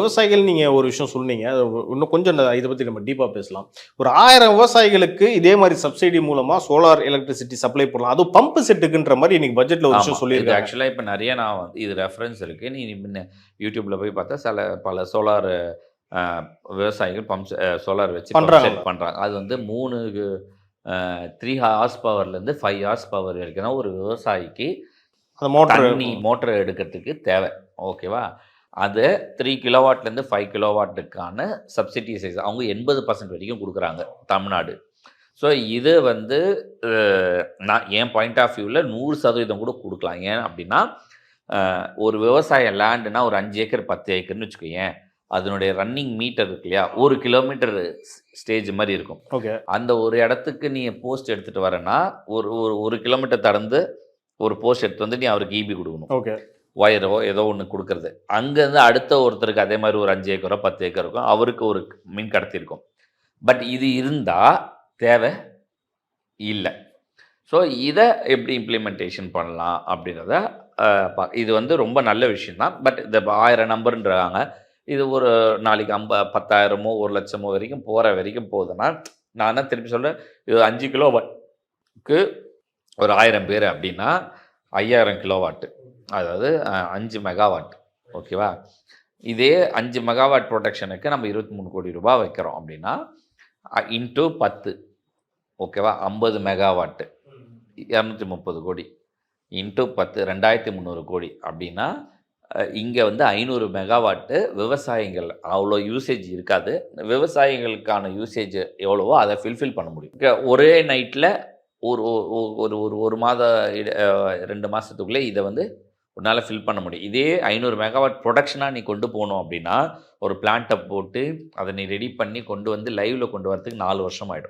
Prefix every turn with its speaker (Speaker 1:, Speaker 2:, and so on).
Speaker 1: விவசாயிகள் நீங்கள் ஒரு விஷயம் சொன்னீங்க. அது இன்னும் கொஞ்சம் இதை பற்றி நம்ம டீப்பாக பேசலாம். ஒரு 1000 விவசாயிகளுக்கு இதே மாதிரி சப்சிடி மூலமாக சோலார் எலக்ட்ரிசிட்டி சப்ளை பண்ணலாம். அதுவும் பம்பு செட்டுக்குன்ற மாதிரி இன்னைக்கு பட்ஜெட்டில் ஒரு விஷயம் சொல்லியிருக்காங்க.
Speaker 2: ஆக்சுவலாக இப்போ நிறைய நான் வந்து இது ரெஃபரன்ஸ் இருக்குது. நீ யூடியூப்பில் போய் பார்த்தா பல சோலார் விவசாயிகள் சோலார் வச்சு பண்ணுறாங்க. அது வந்து 3 ஹார்ஸ் பவர்லேருந்து 5 ஹார்ஸ் பவர் வரைக்கும் ஒரு விவசாயிக்கு மோட்டர் எடுக்கிறதுக்கு தேவை. ஓகேவா? அது 3 கிலோவாட்லேருந்து 5 கிலோவாட்டுக்கான சப்சிடி சைஸ் அவங்க 80% வரைக்கும் கொடுக்குறாங்க தமிழ்நாடு. ஸோ இது வந்து நான் என் பாயிண்ட் ஆஃப் வியூவில் 100% கூட கொடுக்கலாம். ஏன் அப்படின்னா ஒரு விவசாய லேண்டுனா ஒரு 5 ஏக்கர் 10 ஏக்கர்னு வச்சுக்கோங்க. அதனுடைய ரன்னிங் மீட்டர் இருக்கு இல்லையா, 1 கிலோமீட்டர் ஸ்டேஜ் மாதிரி இருக்கும்.
Speaker 1: ஓகே.
Speaker 2: அந்த ஒரு இடத்துக்கு நீ போஸ்ட் எடுத்துகிட்டு வரேன்னா ஒரு கிலோமீட்டர் கடந்து ஒரு போஸ்ட் எடுத்து வந்து நீ அவருக்கு ஈபி கொடுக்கணும்.
Speaker 1: ஓகே.
Speaker 2: ஒயரோ ஏதோ ஒன்று கொடுக்குறது. அங்கேருந்து அடுத்த ஒருத்தருக்கு அதே மாதிரி ஒரு 5 ஏக்கரோ 10 ஏக்கர் இருக்கும், அவருக்கு ஒரு மின் கடத்தி இருக்கும். பட் இது இருந்தால் தேவை இல்லை. ஸோ இதை எப்படி இம்ப்ளிமெண்டேஷன் பண்ணலாம் அப்படின்றத இது வந்து ரொம்ப நல்ல விஷயந்தான். பட் இந்த 1000 நம்பர்ன்றாங்க. இது ஒரு நாளைக்கு 10,000மோ 1,00,000மோ வரைக்கும் போகிற வரைக்கும் போகுதுன்னா, நான் என்ன திருப்பி சொல்கிறேன், இது 5 கிலோவாட்டுக்கு ஒரு 1000 பேர் அப்படின்னா 5000 கிலோவாட்டு, அதாவது 5 மெகாவாட். ஓகேவா? இதே 5 மெகாவாட் ப்ரொடெக்ஷனுக்கு நம்ம 23 கோடி ரூபாய் வைக்கிறோம் அப்படின்னா இன்ட்டு 10. ஓகேவா? 50 மெகாவாட்டு 230 கோடி இன்ட்டு 10 2300 கோடி அப்படின்னா இங்கே வந்து 500 மெகாவாட்டு விவசாயிகள் அவ்வளோ யூசேஜ் இருக்காது. விவசாயிகளுக்கான யூசேஜ் எவ்வளவோ அதை ஃபில்ஃபில் பண்ண முடியும். ஒரே நைட்டில் ஒரு மாத 2 மாதத்துக்குள்ளே இதை வந்து உன்னால் ஃபில் பண்ண முடியும். இதே 500 மெகாவாட் ப்ரொடக்ஷனாக நீ கொண்டு போகணும் அப்படின்னா ஒரு பிளான்ட்டை போட்டு அதை நீ ரெடி பண்ணி கொண்டு வந்து லைவில் கொண்டு வரதுக்கு 4 வருஷம் ஆகிடும்.